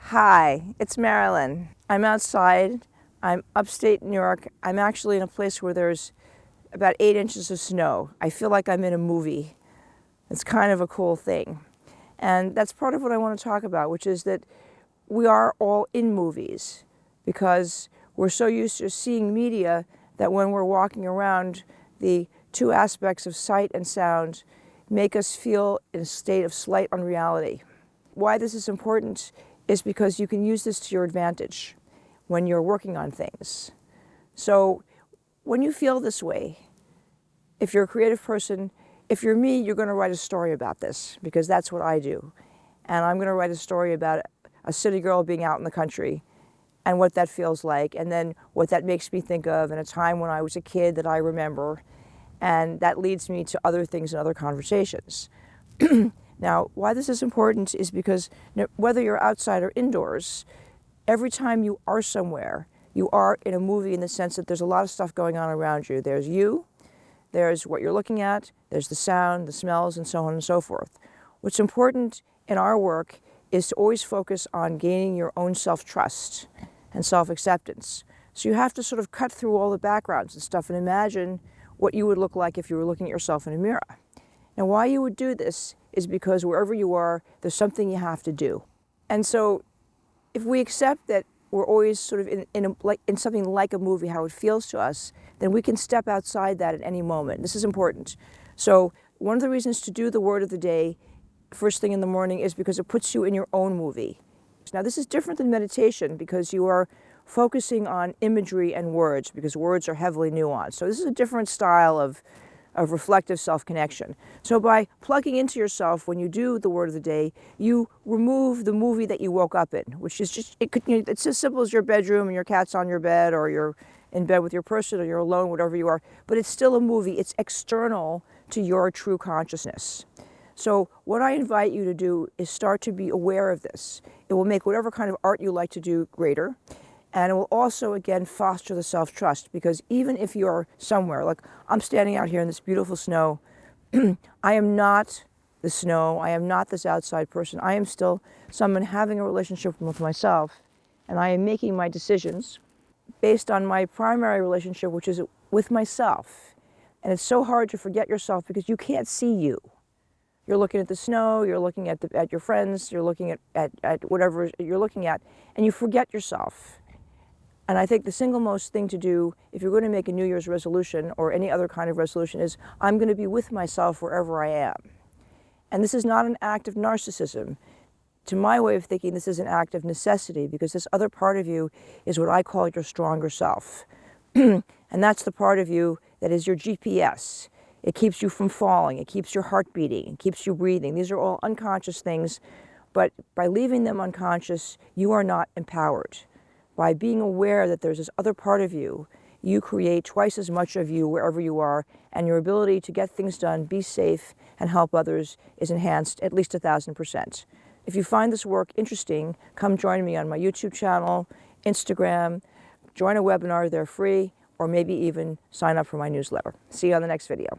Hi, it's Marilyn. I'm outside. I'm upstate New York. I'm actually in a place where there's about 8 inches of snow. I feel like I'm in a movie. It's kind of a cool thing. And that's part of what I want to talk about, which is that we are all in movies because we're so used to seeing media that when we're walking around, the two aspects of sight and sound make us feel in a state of slight unreality. Why this is important is because you can use this to your advantage when you're working on things. So when you feel this way, if you're a creative person, if you're me, you're going to write a story about this because that's what I do. And I'm going to write a story about a city girl being out in the country and what that feels like, and then what that makes me think of in a time when I was a kid that I remember. And that leads me to other things and other conversations. Now, why this is important is because whether you're outside or indoors, every time you are somewhere, you are in a movie in the sense that there's a lot of stuff going on around you. There's you, there's what you're looking at, there's the sound, the smells, and so on and so forth. What's important in our work is to always focus on gaining your own self-trust and self-acceptance. So you have to sort of cut through all the backgrounds and stuff and imagine what you would look like if you were looking at yourself in a mirror. Now, why you would do this is because wherever you are, there's something you have to do. And so if we accept that we're always sort of in something like a movie, how it feels to us, then we can step outside that at any moment. This is important. So one of the reasons to do the word of the day first thing in the morning is because it puts you in your own movie. Now, this is different than meditation because you are focusing on imagery and words, because words are heavily nuanced. So this is a different style of reflective self-connection. So by plugging into yourself when you do the word of the day, you remove the movie that you woke up in, which is just, it's as simple as your bedroom and your cat's on your bed, or you're in bed with your person, or you're alone, whatever you are. But it's still a movie. It's external to your true consciousness. So what I invite you to do is start to be aware of this. It will make whatever kind of art you like to do greater. And it will also, again, foster the self-trust, because even if you're somewhere, like I'm standing out here in this beautiful snow, I am not the snow, I am not this outside person. I am still someone having a relationship with myself, and I am making my decisions based on my primary relationship, which is with myself. And it's so hard to forget yourself because you can't see you. You're looking at the snow, you're looking at your friends, you're looking at whatever you're looking at, and you forget yourself. And I think the single most thing to do if you're going to make a New Year's resolution or any other kind of resolution is, I'm going to be with myself wherever I am. And this is not an act of narcissism. To my way of thinking, this is an act of necessity, because this other part of you is what I call your stronger self. And that's the part of you that is your GPS. It keeps you from falling. It keeps your heart beating. It keeps you breathing. These are all unconscious things, but by leaving them unconscious, you are not empowered. By being aware that there's this other part of you, you create twice as much of you wherever you are, and your ability to get things done, be safe, and help others is enhanced at least 1,000%. If you find this work interesting, come join me on my YouTube channel, Instagram, join a webinar, they're free, or maybe even sign up for my newsletter. See you on the next video.